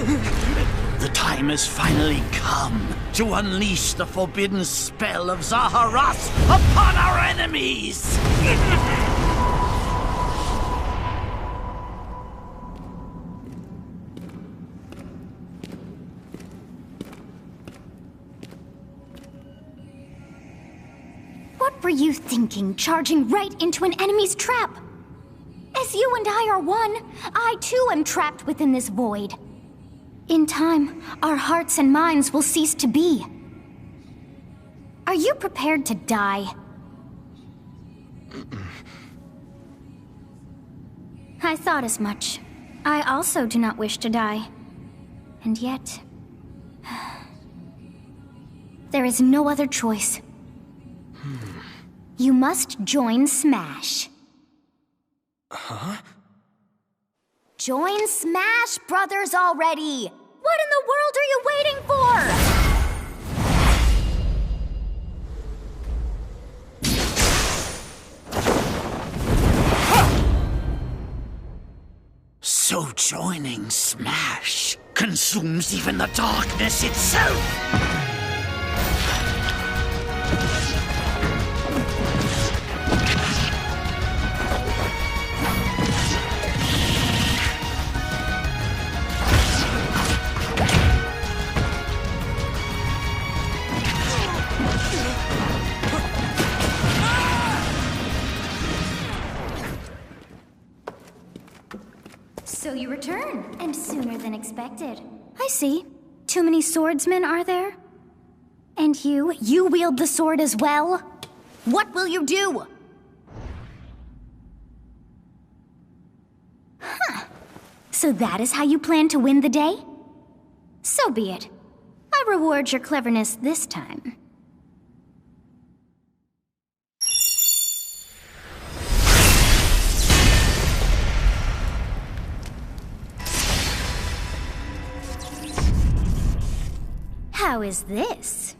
The time has finally come to unleash the forbidden spell of Zaharas upon our enemies! What were you thinking, charging right into an enemy's trap? As you and I are one, I too am trapped within this void. In time, our hearts and minds will cease to be. Are you prepared to die? I thought as much. I also do not wish to die. And yet... there is no other choice. You must join Smash. Huh? Join Smash Brothers already! What in the world are you waiting for? So joining Smash consumes even the darkness itself! So you return, and sooner than expected. I see. Too many swordsmen, are there? And you wield the sword as well? What will you do? Huh. So that is how you plan to win the day? So be it. I reward your cleverness this time. How is this?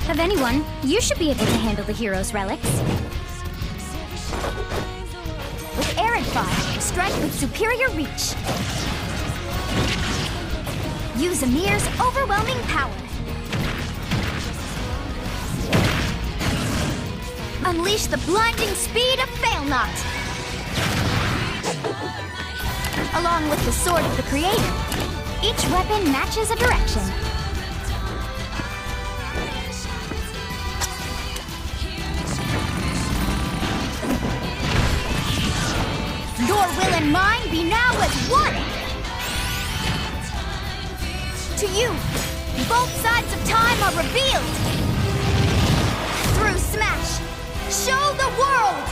Of anyone, you should be able to handle the hero's relics. With Arid Fire, strike with superior reach. Use Amir's overwhelming power. Unleash the blinding speed of Failnaught. Along with the Sword of the Creator, each weapon matches a direction. Your will and mine be now as one! To you, both sides of time are revealed! Through Smash, show the world!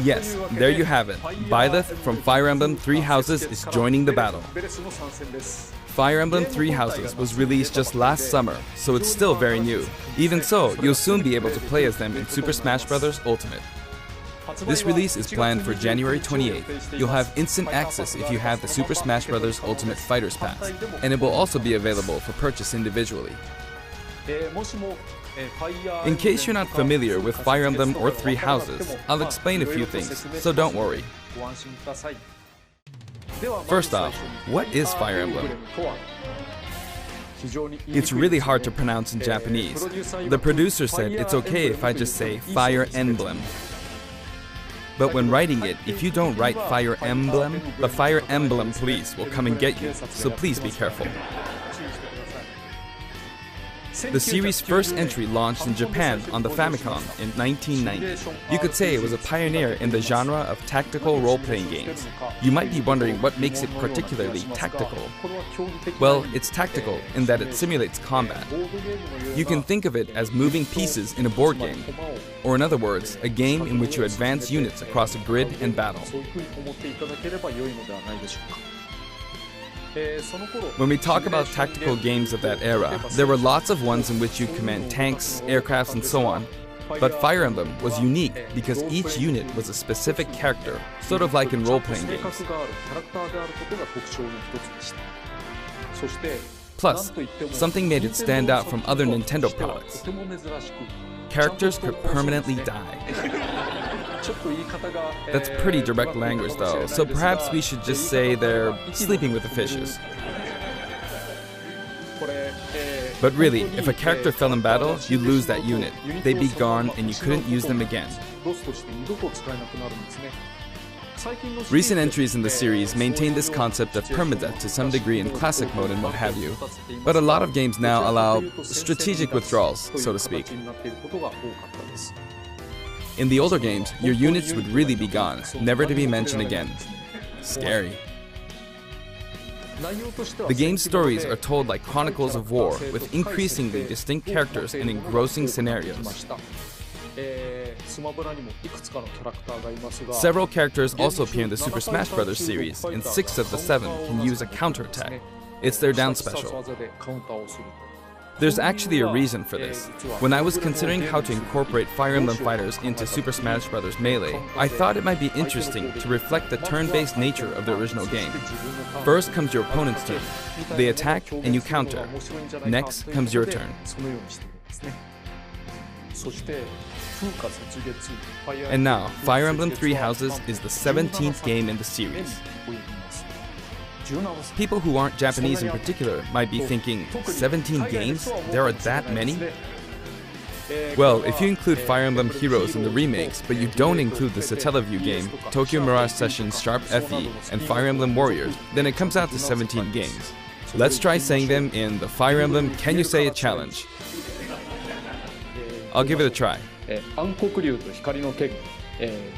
Yes, there you have it. Byleth from Fire Emblem Three Houses is joining the battle. Fire Emblem Three Houses was released just last summer, so it's still very new. Even so, you'll soon be able to play as them in Super Smash Bros. Ultimate. This release is planned for January 28th. You'll have instant access if you have the Super Smash Bros. Ultimate Fighters Pass, and it will also be available for purchase individually. In case you're not familiar with Fire Emblem or Three Houses, I'll explain a few things, so don't worry. First off, what is Fire Emblem? It's really hard to pronounce in Japanese. The producer said it's okay if I just say Fire Emblem. But when writing it, if you don't write Fire Emblem, the Fire Emblem police will come and get you, so please be careful. The series' first entry launched in Japan on the Famicom in 1990. You could say it was a pioneer in the genre of tactical role-playing games. You might be wondering what makes it particularly tactical. Well, it's tactical in that it simulates combat. You can think of it as moving pieces in a board game, or in other words, a game in which you advance units across a grid and battle. When we talk about tactical games of that era, there were lots of ones in which you command tanks, aircrafts, and so on. But Fire Emblem was unique because each unit was a specific character, sort of like in role-playing games. Plus, something made it stand out from other Nintendo products. Characters could permanently die. That's pretty direct language though, so perhaps we should just say they're sleeping with the fishes. But really, if a character fell in battle, you'd lose that unit. They'd be gone and you couldn't use them again. Recent entries in the series maintain this concept of permadeath to some degree in classic mode and what have you, but a lot of games now allow strategic withdrawals, so to speak. In the older games, your units would really be gone, never to be mentioned again. Scary. The game's stories are told like chronicles of war, with increasingly distinct characters and engrossing scenarios. Several characters also appear in the Super Smash Bros. Series, and 6 of the 7 can use a counterattack. It's their down special. There's actually a reason for this. When I was considering how to incorporate Fire Emblem fighters into Super Smash Bros. Melee, I thought it might be interesting to reflect the turn-based nature of the original game. First comes your opponent's turn. They attack and you counter. Next comes your turn. And now, Fire Emblem Three Houses is the 17th game in the series. People who aren't Japanese in particular might be thinking, 17 games? There are that many? Well, if you include Fire Emblem Heroes in the remakes, but you don't include the Satellaview game, Tokyo Mirage Sessions Sharp FE, and Fire Emblem Warriors, then it comes out to 17 games. Let's try saying them in the Fire Emblem Can You Say It challenge. I'll give it a try. 暗黒竜と光の剣、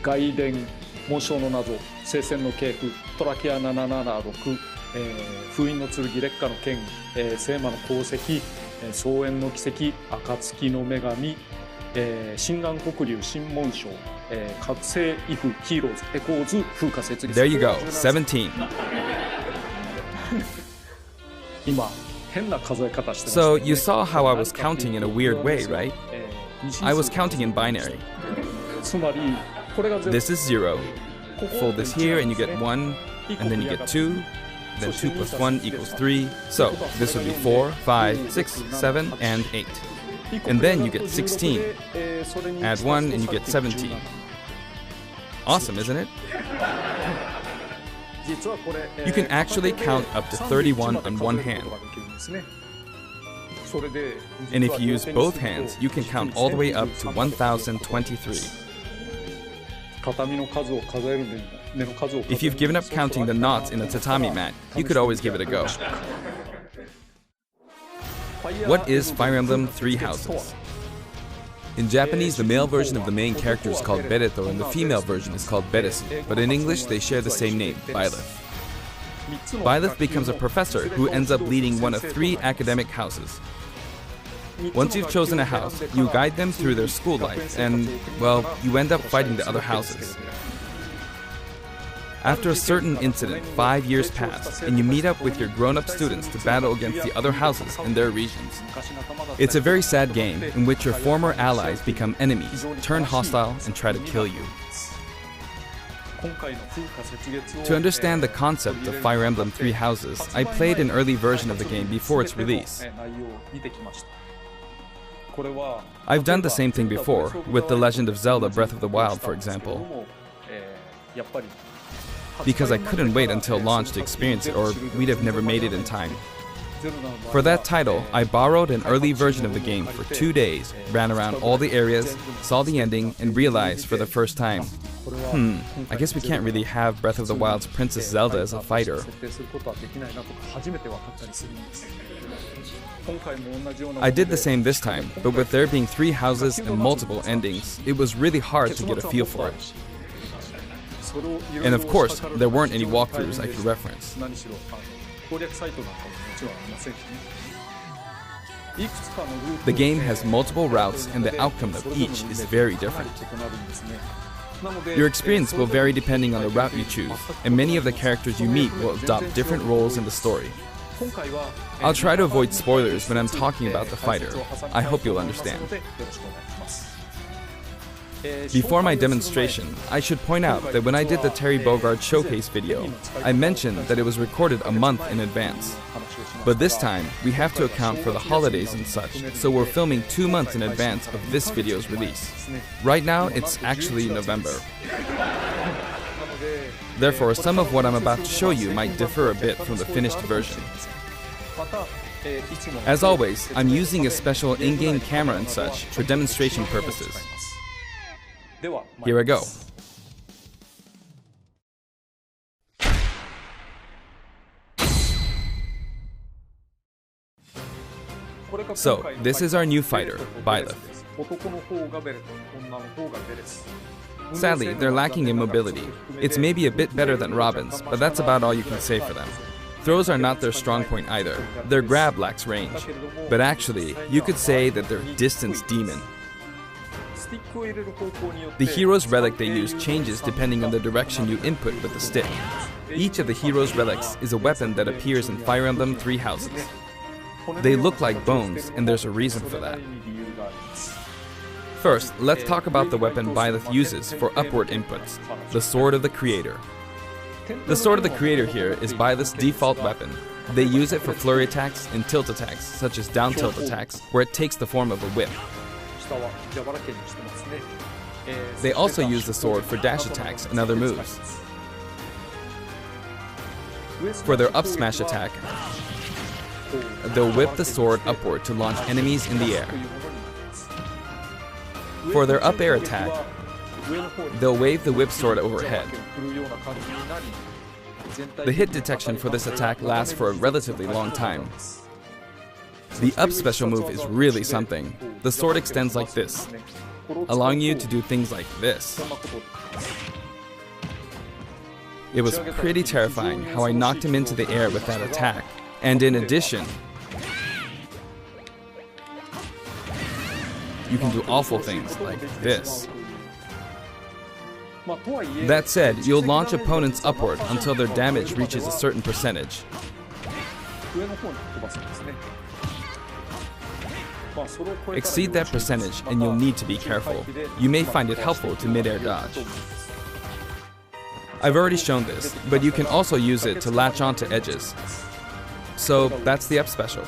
外伝、紋章の謎、聖戦の系譜、トラキア776、封印の剣、烈火の剣、聖魔の功績、双縁の奇跡、暁の女神、新暗黒竜、新紋章、覚醒イフ、ヒーローズ、エコーズ、風化設立。There you go, 17. 今、変な数え方してます。So you saw how I was counting in a weird way, right? I was counting in binary. This is 0. Fold this here and you get 1, and then you get 2, then 2 plus 1 equals 3. So this would be 4, 5, 6, 7, and 8. And then you get 16. Add 1 and you get 17. Awesome, isn't it? You can actually count up to 31 on one hand. And if you use both hands, you can count all the way up to 1023. If you've given up counting the knots in a tatami mat, you could always give it a go. What is Fire Emblem Three Houses? In Japanese, the male version of the main character is called Bereto and the female version is called Beresu, but in English they share the same name, Byleth. Byleth becomes a professor who ends up leading one of 3 academic houses. Once you've chosen a house, you guide them through their school life and, well, you end up fighting the other houses. After a certain incident, 5 years pass, and you meet up with your grown-up students to battle against the other houses in their regions. It's a very sad game in which your former allies become enemies, turn hostile, and try to kill you. To understand the concept of Fire Emblem Three Houses, I played an early version of the game before its release. I've done the same thing before, with The Legend of Zelda Breath of the Wild, for example. Because I couldn't wait until launch to experience it, or we'd have never made it in time. For that title, I borrowed an early version of the game for 2 days, ran around all the areas, saw the ending, and realized for the first time, I guess we can't really have Breath of the Wild's Princess Zelda as a fighter. I did the same this time, but with there being 3 houses and multiple endings, it was really hard to get a feel for it. And of course, there weren't any walkthroughs I could reference. The game has multiple routes and the outcome of each is very different. Your experience will vary depending on the route you choose, and many of the characters you meet will adopt different roles in the story. I'll try to avoid spoilers when I'm talking about the fighter. I hope you'll understand. Before my demonstration, I should point out that when I did the Terry Bogard showcase video, I mentioned that it was recorded a month in advance. But this time, we have to account for the holidays and such, so we're filming 2 months in advance of this video's release. Right now, it's actually November. Therefore, some of what I'm about to show you might differ a bit from the finished version. As always, I'm using a special in-game camera and such for demonstration purposes. Here I go. So, this is our new fighter, Byleth. Sadly, they're lacking in mobility. It's maybe a bit better than Robin's, but that's about all you can say for them. Throws are not their strong point either. Their grab lacks range. But actually, you could say that they're distance demon. The hero's relic they use changes depending on the direction you input with the stick. Each of the hero's relics is a weapon that appears in Fire Emblem 3 Houses. They look like bones, and there's a reason for that. First, let's talk about the weapon Byleth uses for upward inputs, the Sword of the Creator. The Sword of the Creator here is Byleth's default weapon. They use it for flurry attacks and tilt attacks, such as down tilt attacks, where it takes the form of a whip. They also use the sword for dash attacks and other moves. For their up smash attack, they'll whip the sword upward to launch enemies in the air. For their up air attack, they'll wave the whip sword overhead. The hit detection for this attack lasts for a relatively long time. The up special move is really something. The sword extends like this, allowing you to do things like this. It was pretty terrifying how I knocked him into the air with that attack. And in addition, you can do awful things like this. That said, you'll launch opponents upward until their damage reaches a certain percentage. Exceed that percentage and you'll need to be careful. You may find it helpful to mid-air dodge. I've already shown this, but you can also use it to latch onto edges. So that's the up special.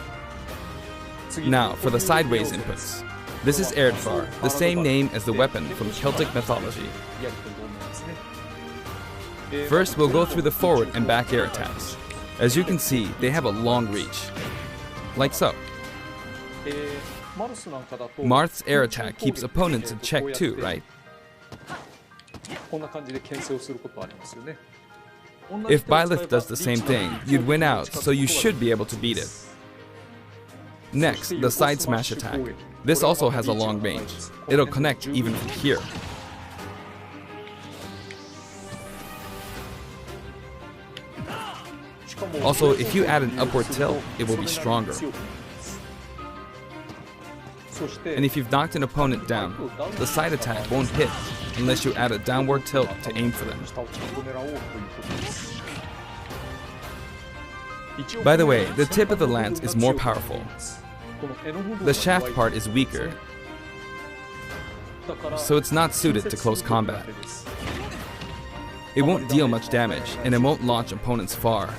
Now for the sideways inputs. This is Erdvar, the same name as the weapon from Celtic mythology. First, we'll go through the forward and back air attacks. As you can see, they have a long reach. Like so. Marth's air attack keeps opponents in check too, right? If Byleth does the same thing, you'd win out, so you should be able to beat it. Next, the side smash attack. This also has a long range. It'll connect even from here. Also, if you add an upward tilt, it will be stronger. And if you've knocked an opponent down, the side attack won't hit unless you add a downward tilt to aim for them. By the way, the tip of the lance is more powerful. The shaft part is weaker, so it's not suited to close combat. It won't deal much damage, and it won't launch opponents far.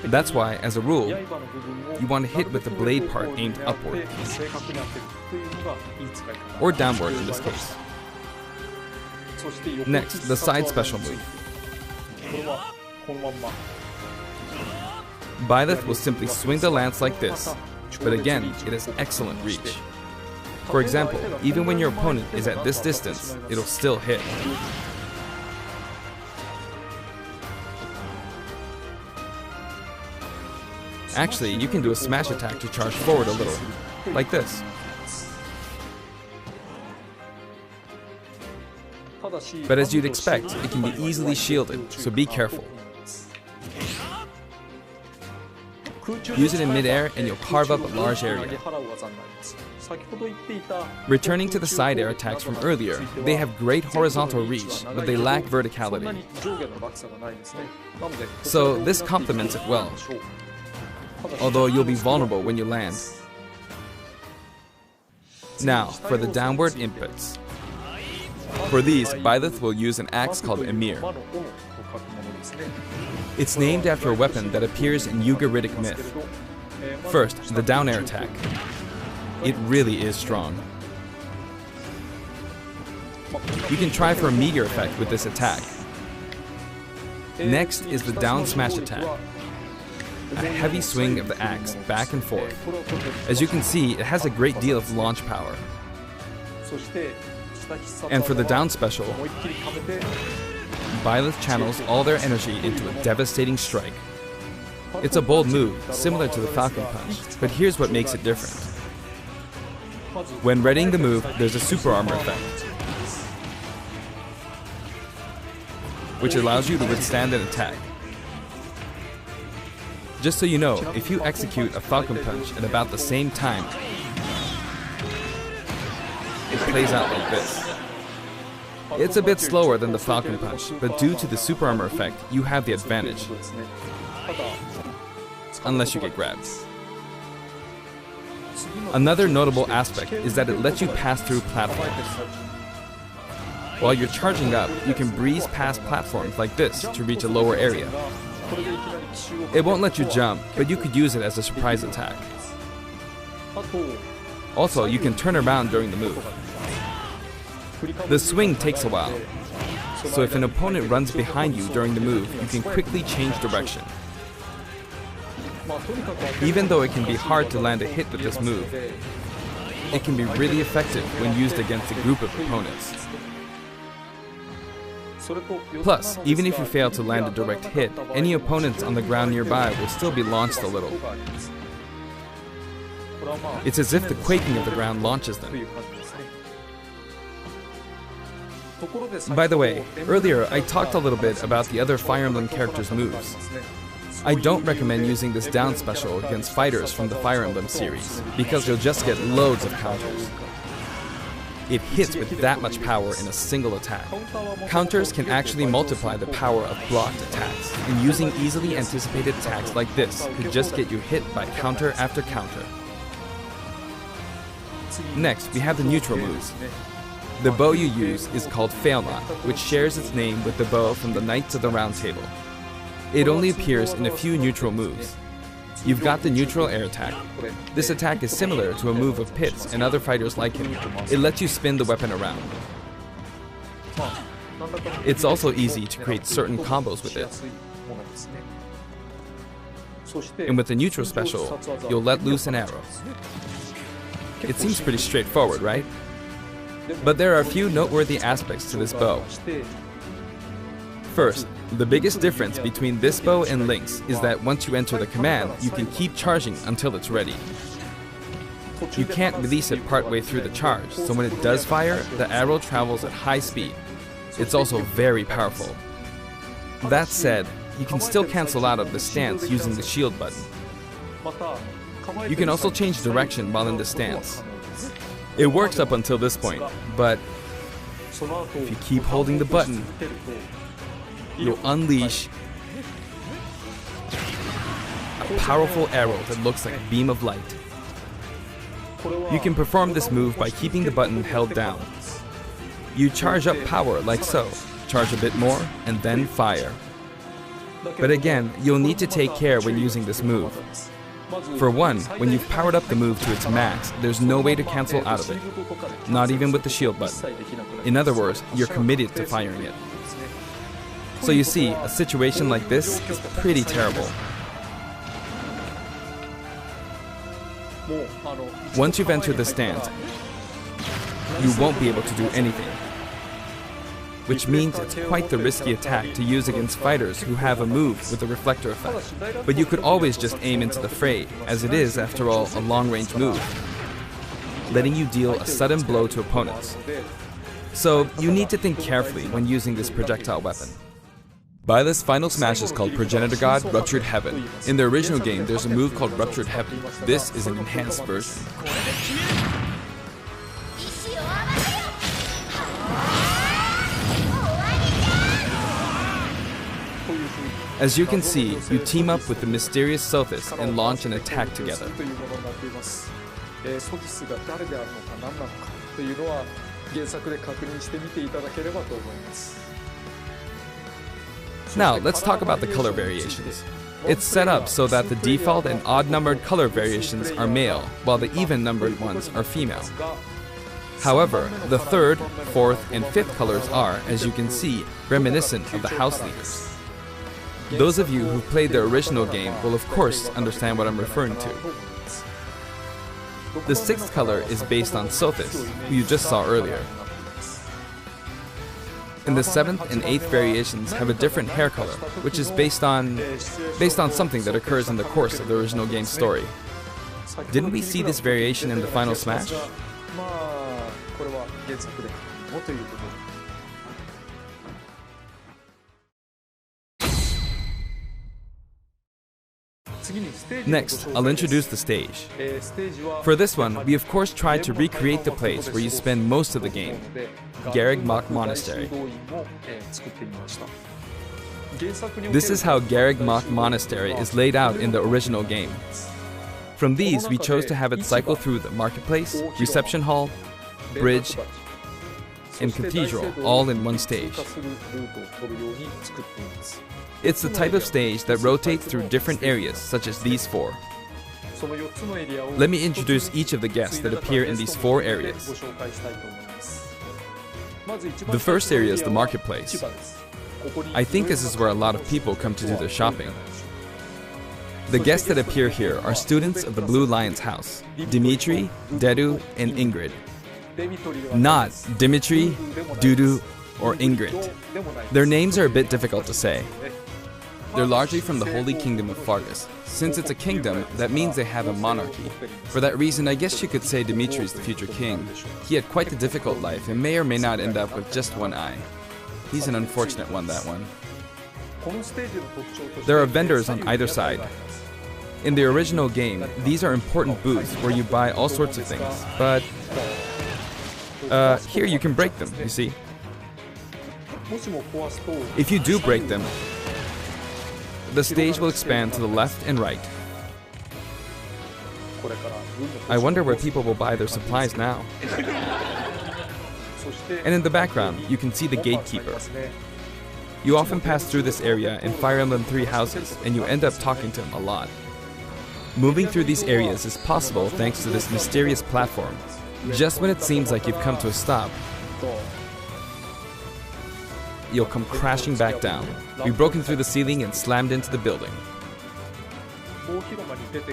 That's why, as a rule, you want to hit with the blade part aimed upward, or downward in this case. Next, the side special move. Byleth will simply swing the lance like this, but again, it has excellent reach. For example, even when your opponent is at this distance, it'll still hit. Actually, you can do a smash attack to charge forward a little, like this. But as you'd expect, it can be easily shielded, so be careful. Use it in midair and you'll carve up a large area. Returning to the side air attacks from earlier, they have great horizontal reach, but they lack verticality. So this complements it well, although you'll be vulnerable when you land. Now, for the downward inputs. For these, Byleth will use an axe called Emir. It's named after a weapon that appears in Ugaritic myth. First, the down air attack. It really is strong. You can try for a meteor effect with this attack. Next is the down smash attack. A heavy swing of the axe back and forth. As you can see, it has a great deal of launch power. And for the down special, Byleth channels all their energy into a devastating strike. It's a bold move, similar to the Falcon Punch, but here's what makes it different. When readying the move, there's a super armor effect, which allows you to withstand an attack. Just so you know, if you execute a Falcon Punch at about the same time, it plays out like this. It's a bit slower than the Falcon Punch, but due to the super armor effect, you have the advantage. Unless you get grabbed. Another notable aspect is that it lets you pass through platforms. While you're charging up, you can breeze past platforms like this to reach a lower area. It won't let you jump, but you could use it as a surprise attack. Also, you can turn around during the move. The swing takes a while, so if an opponent runs behind you during the move, you can quickly change direction. Even though it can be hard to land a hit with this move, it can be really effective when used against a group of opponents. Plus, even if you fail to land a direct hit, any opponents on the ground nearby will still be launched a little. It's as if the quaking of the ground launches them. By the way, earlier I talked a little bit about the other Fire Emblem characters' moves. I don't recommend using this down special against fighters from the Fire Emblem series, because you'll just get loads of counters. It hits with that much power in a single attack. Counters can actually multiply the power of blocked attacks, and using easily anticipated attacks like this could just get you hit by counter after counter. Next, we have the neutral moves. The bow you use is called Fail Not, which shares its name with the bow from the Knights of the Round Table. It only appears in a few neutral moves. You've got the neutral air attack. This attack is similar to a move of Pit's and other fighters like him. It lets you spin the weapon around. It's also easy to create certain combos with it. And with the neutral special, you'll let loose an arrow. It seems pretty straightforward, right? But there are a few noteworthy aspects to this bow. First, the biggest difference between this bow and Link's is that once you enter the command, you can keep charging until it's ready. You can't release it partway through the charge, so when it does fire, the arrow travels at high speed. It's also very powerful. That said, you can still cancel out of the stance using the shield button. You can also change direction while in the stance. It works up until this point, but if you keep holding the button, you'll unleash a powerful arrow that looks like a beam of light. You can perform this move by keeping the button held down. You charge up power like so, charge a bit more, and then fire. But again, you'll need to take care when using this move. For one, when you've powered up the move to its max, there's no way to cancel out of it, not even with the shield button. In other words, you're committed to firing it. So you see, a situation like this is pretty terrible. Once you've entered the stance, you won't be able to do anything. which means it's quite the risky attack to use against fighters who have a move with a reflector effect. But you could always just aim into the fray, as it is, after all, a long-range move, letting you deal a sudden blow to opponents. So you need to think carefully when using this projectile weapon. Byleth's final smash is called Progenitor God Ruptured Heaven. In the original game, there's a move called Ruptured Heaven. This is an enhanced version. As you can see, you team up with the mysterious Sophis and launch an attack together. Now, let's talk about the color variations. It's set up so that the default and odd-numbered color variations are male, while the even-numbered ones are female. However, the third, fourth, and fifth colors are, as you can see, reminiscent of the house leaders. Those of you who played the original game will of course understand what I'm referring to. The sixth color is based on Sophis, who you just saw earlier. And the seventh and eighth variations have a different hair color, which is based on something that occurs in the course of the original game's story. Didn't we see this variation in the final smash? Next, I'll introduce the stage. For this one, we of course tried to recreate the place where you spend most of the game, Garreg Mach Monastery. This is how Garreg Mach Monastery is laid out in the original game. From these, we chose to have it cycle through the marketplace, reception hall, bridge, and cathedral, all in one stage. It's the type of stage that rotates through different areas, such as these four. Let me introduce each of the guests that appear in these four areas. The first area is the marketplace. I think this is where a lot of people come to do their shopping. The guests that appear here are students of the Blue Lion's house, Dimitri, Dedu, and Ingrid. Not Dimitri, Dudu, or Ingrid. Their names are a bit difficult to say. They're largely from the Holy Kingdom of Fargus. Since it's a kingdom, that means they have a monarchy. For that reason, I guess you could say Dimitri's the future king. He had quite a difficult life and may or may not end up with just one eye. He's an unfortunate one, that one. There are vendors on either side. In the original game, these are important booths where you buy all sorts of things, but here you can break them, you see. If you do break them, the stage will expand to the left and right. I wonder where people will buy their supplies now. And in the background, you can see the gatekeeper. You often pass through this area in Fire Emblem 3 houses, and you end up talking to him a lot. Moving through these areas is possible thanks to this mysterious platform. Just when it seems like you've come to a stop, you'll come crashing back down. We've broken through the ceiling and slammed into the building.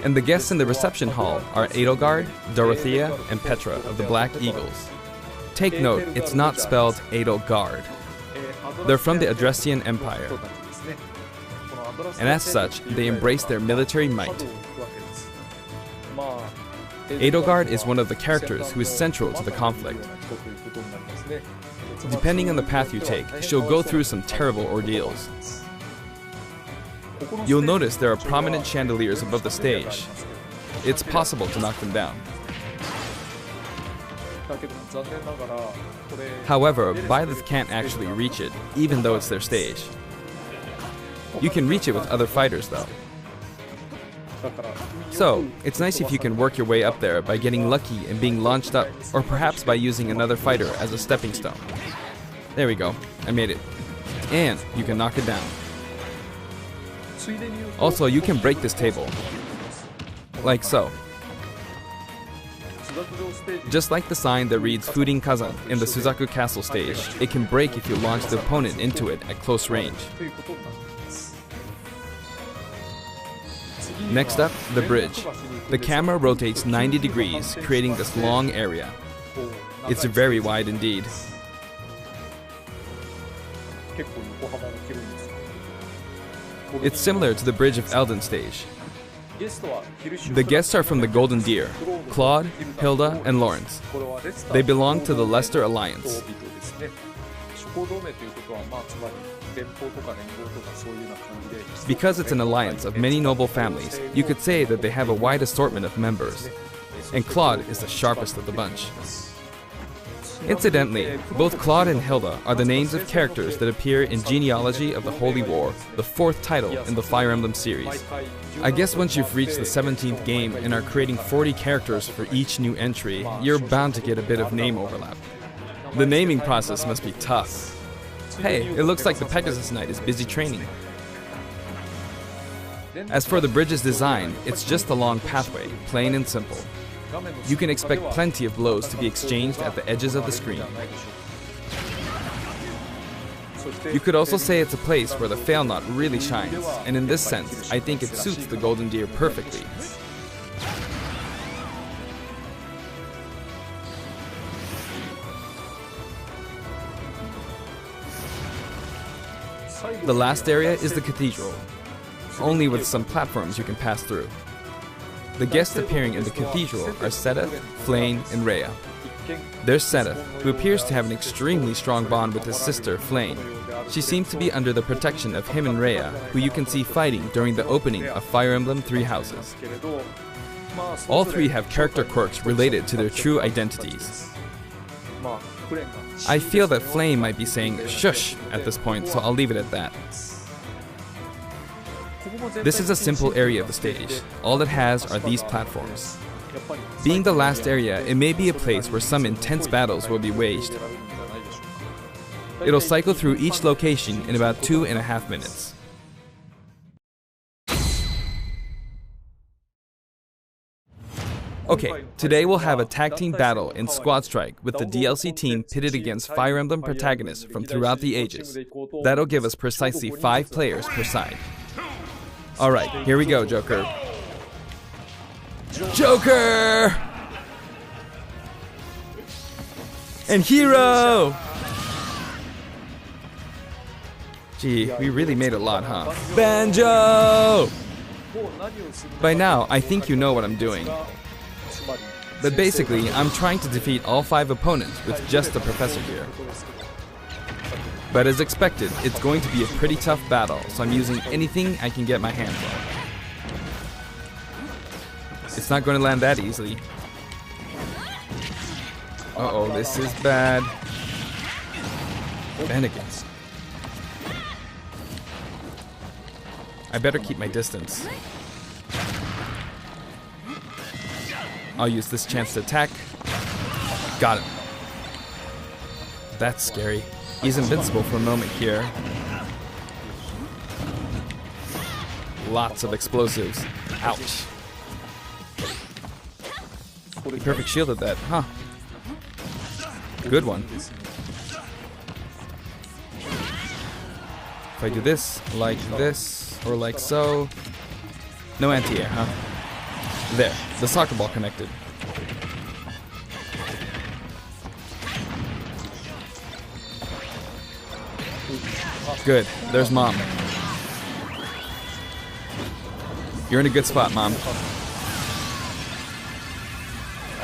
And the guests in the reception hall are Edelgard, Dorothea, and Petra of the Black Eagles. Take note, it's not spelled Edelgard. They're from the Adressian Empire. And as such, they embrace their military might. Edelgard is one of the characters who is central to the conflict. Depending on the path you take, she'll go through some terrible ordeals. You'll notice there are prominent chandeliers above the stage. It's possible to knock them down. However, Byleth can't actually reach it, even though it's their stage. You can reach it with other fighters, though. So, it's nice if you can work your way up there by getting lucky and being launched up, or perhaps by using another fighter as a stepping stone. There we go, I made it. And you can knock it down. Also, you can break this table. Like so. Just like the sign that reads Fudin Kazan in the Suzaku Castle stage, it can break if you launch the opponent into it at close range. Next up, the bridge. The camera rotates 90 degrees, creating this long area. It's very wide indeed. 結構横幅が広いんですよ。 It's similar to the Bridge of Elden stage. ゲストはヒルシュ The guests are from the Golden Deer, Claude, Hilda, and Lawrence. They belong to the Leicester Alliance. ですね。諸侯同盟ということはまあつまり連邦とか連合とかそういうような感じで Because it's an alliance of many noble families, you could say that they have a wide assortment of members. And Claude is the sharpest of the bunch. Incidentally, both Claude and Hilda are the names of characters that appear in Genealogy of the Holy War, the 4th title in the Fire Emblem series. I guess once you've reached the 17th game and are creating 40 characters for each new entry, you're bound to get a bit of name overlap. The naming process must be tough. Hey, it looks like the Pegasus Knight is busy training. As for the bridge's design, it's just a long pathway, plain and simple. You can expect plenty of blows to be exchanged at the edges of the screen. You could also say it's a place where the fail knot really shines, and in this sense, I think it suits the Golden Deer perfectly. The last area is the cathedral, only with some platforms you can pass through. The guests appearing in the cathedral are Sedith, Flayn, and Rhea. There's Sedith, who appears to have an extremely strong bond with his sister, Flayn. She seems to be under the protection of him and Rhea, who you can see fighting during the opening of Fire Emblem Three Houses. All three have character quirks related to their true identities. I feel that Flayn might be saying shush at this point, so I'll leave it at that. This is a simple area of the stage. All it has are these platforms. Being the last area, it may be a place where some intense battles will be waged. It'll cycle through each location in about 2.5 minutes. Okay, today we'll have a tag team battle in Squad Strike with the DLC team pitted against Fire Emblem protagonists from throughout the ages. That'll give us precisely 5 players per side. Alright, here we go, Joker. Joker! And Hero! Gee, we really made a lot, huh? Banjo! By now, I think you know what I'm doing. But basically, I'm trying to defeat all 5 opponents with just the professor here. But as expected, it's going to be a pretty tough battle, so I'm using anything I can get my hands on. It's not going to land that easily. Uh-oh, this is bad. Bennigan. I better keep my distance. I'll use this chance to attack. Got him. That's scary. He's invincible for a moment here. Lots of explosives. Ouch. He perfect shielded that, huh? Good one. If I do this, or like so. No anti-air, huh? There, the soccer ball connected. Good, there's Mom. You're in a good spot, Mom.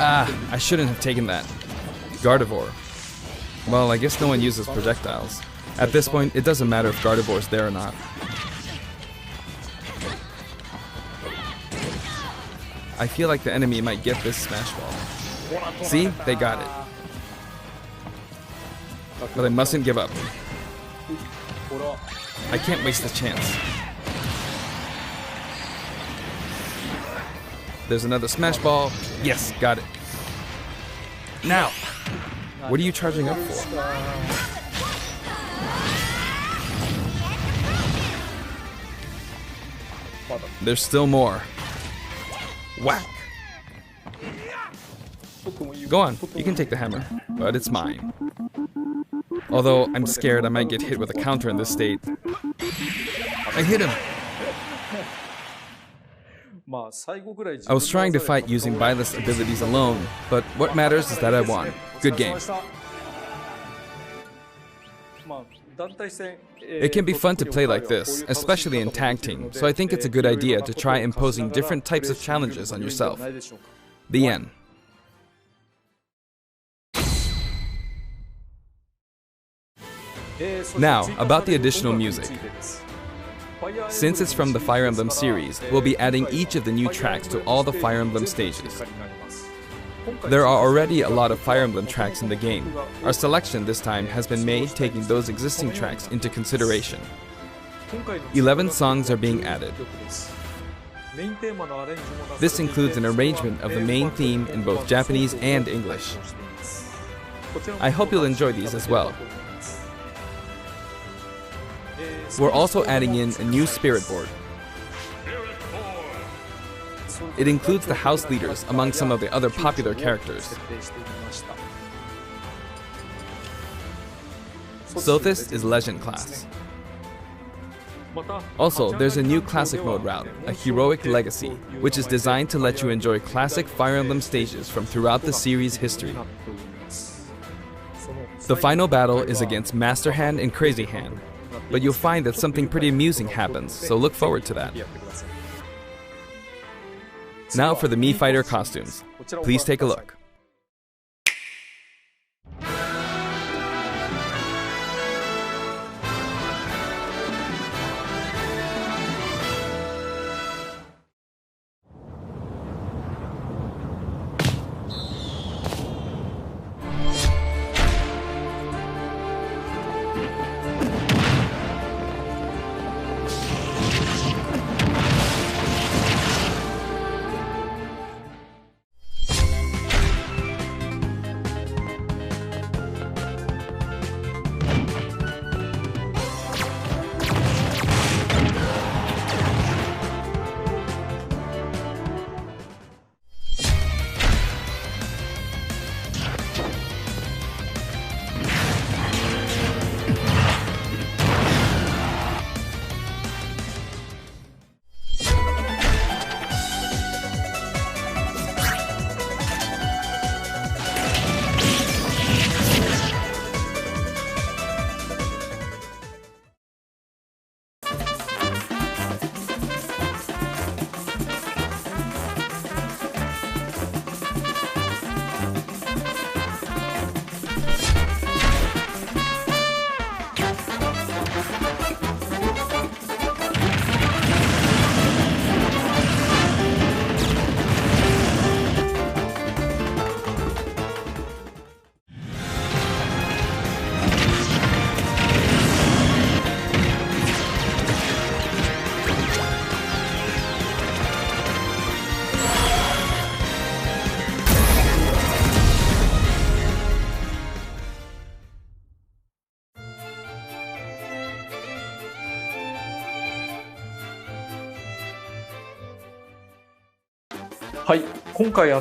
Ah, I shouldn't have taken that. Gardevoir. Well, I guess no one uses projectiles. At this point, it doesn't matter if Gardevoir's there or not. I feel like the enemy might get this smash ball. See? They got it. But I mustn't give up. I can't waste this chance. There's another smash ball. Yes, got it. Now! What are you charging up for? There's still more. Whack! Go on, you can take the hammer, but it's mine. Although I'm scared I might get hit with a counter in this state. I hit him! I was trying to fight using Byleth's abilities alone, but what matters is that I won. Good game. It can be fun to play like this, especially in tag team, so I think it's a good idea to try imposing different types of challenges on yourself. The end. Now, about the additional music. Since it's from the Fire Emblem series, we'll be adding each of the new tracks to all the Fire Emblem stages. There are already a lot of Fire Emblem tracks in the game. Our selection this time has been made taking those existing tracks into consideration. 11 songs are being added. This includes an arrangement of the main theme in both Japanese and English. I hope you'll enjoy these as well. We're also adding in a new spirit board. It includes the house leaders among some of the other popular characters. Sothis is Legend class. Also, there's a new Classic Mode route, a Heroic Legacy, which is designed to let you enjoy classic Fire Emblem stages from throughout the series' history. The final battle is against Master Hand and Crazy Hand, but you'll find that something pretty amusing happens, so look forward to that. Now for the Mii Fighter costumes. Please take a look.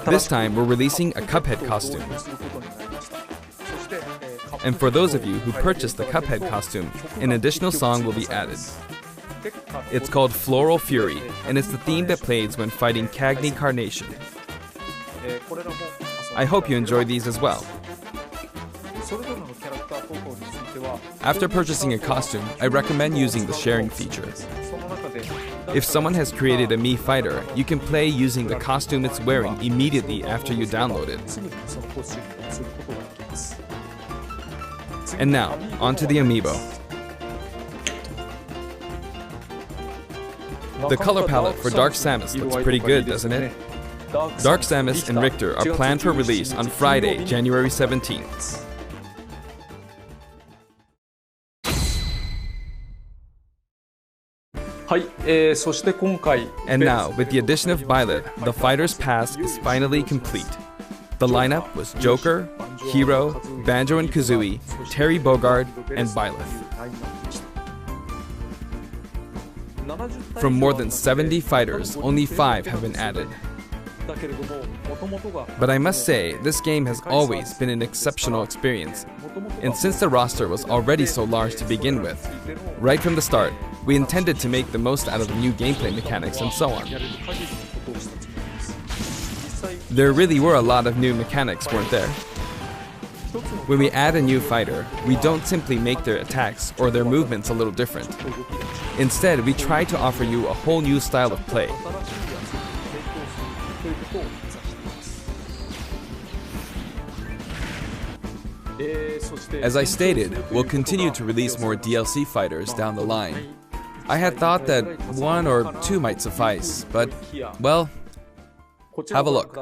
This time we're releasing a Cuphead costume. And for those of you who purchased the Cuphead costume, an additional song will be added. It's called Floral Fury, and it's the theme that plays when fighting Cagney Carnation. I hope you enjoy these as well. After purchasing a costume, I recommend using the sharing feature. If someone has created a Mii Fighter, you can play using the costume it's wearing immediately after you download it. And now, onto the amiibo. The color palette for Dark Samus looks pretty good, doesn't it? Dark Samus and Richter are planned for release on Friday, January 17th. And now, with the addition of Byleth, the Fighter's Pass is finally complete. The lineup was Joker, Hero, Banjo and Kazooie, Terry Bogard, and Byleth. From more than 70 fighters, only 5 have been added. But I must say, this game has always been an exceptional experience. And since the roster was already so large to begin with, right from the start, we intended to make the most out of the new gameplay mechanics and so on. There really were a lot of new mechanics, weren't there? When we add a new fighter, we don't simply make their attacks or their movements a little different. Instead, we try to offer you a whole new style of play. As I stated, we'll continue to release more DLC fighters down the line. I had thought that 1 or 2 might suffice, but, well, have a look.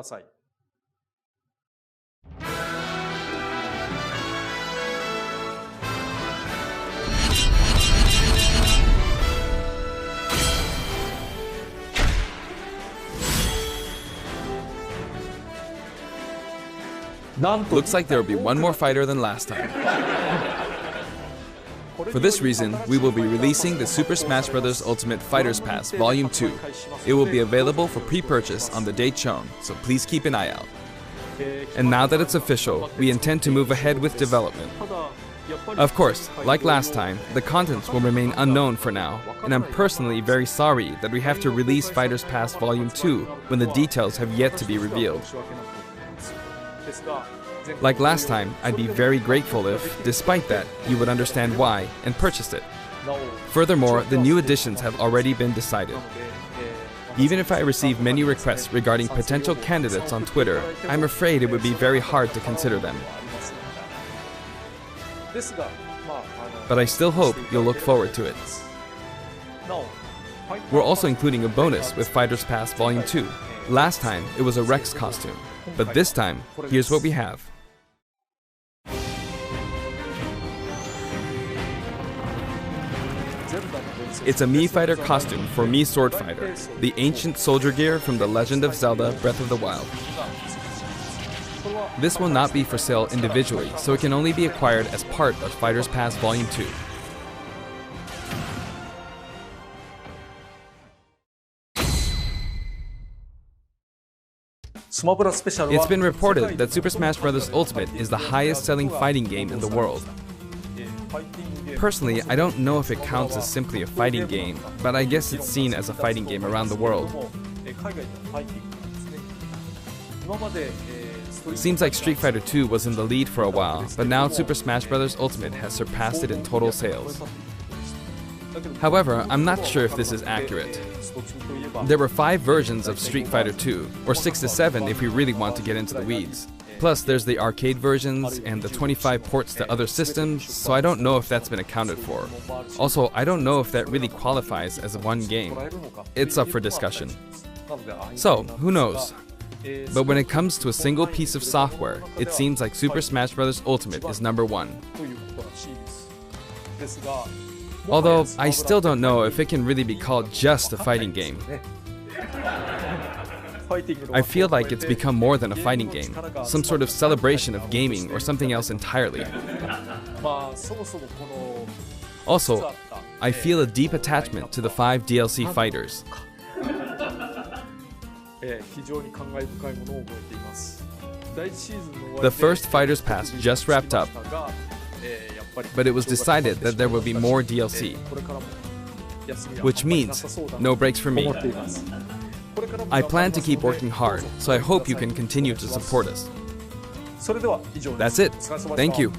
Looks like there will be one more fighter than last time. For this reason, we will be releasing the Super Smash Bros. Ultimate Fighters Pass Volume 2. It will be available for pre-purchase on the date shown, so please keep an eye out. And now that it's official, we intend to move ahead with development. Of course, like last time, the contents will remain unknown for now, and I'm personally very sorry that we have to release Fighters Pass Volume 2 when the details have yet to be revealed. Like last time, I'd be very grateful if, despite that, you would understand why and purchase it. Furthermore, the new additions have already been decided. Even if I receive many requests regarding potential candidates on Twitter, I'm afraid it would be very hard to consider them. But I still hope you'll look forward to it. We're also including a bonus with Fighters Pass Volume 2. Last time, it was a Rex costume. But this time, here's what we have. It's a Mii Fighter costume for Mii Sword Fighter, the ancient soldier gear from The Legend of Zelda Breath of the Wild. This will not be for sale individually, so it can only be acquired as part of Fighters Pass Volume 2. It's been reported that Super Smash Bros. Ultimate is the highest-selling fighting game in the world. Personally, I don't know if it counts as simply a fighting game, but I guess it's seen as a fighting game around the world. Seems like Street Fighter 2 was in the lead for a while, but now Super Smash Bros. Ultimate has surpassed it in total sales. However, I'm not sure if this is accurate. There were 5 versions of Street Fighter 2, or 6 to 7 if we really want to get into the weeds. Plus, there's the arcade versions and the 25 ports to other systems, so I don't know if that's been accounted for. Also, I don't know if that really qualifies as one game. It's up for discussion. So, who knows? But when it comes to a single piece of software, it seems like Super Smash Bros. Ultimate is #1. Although, I still don't know if it can really be called just a fighting game. I feel like it's become more than a fighting game, some sort of celebration of gaming or something else entirely. Also, I feel a deep attachment to the 5 DLC fighters. The first Fighters Pass just wrapped up, but it was decided that there will be more DLC, which means no breaks for me. I plan to keep working hard, so I hope you can continue to support us. That's it. Thank you.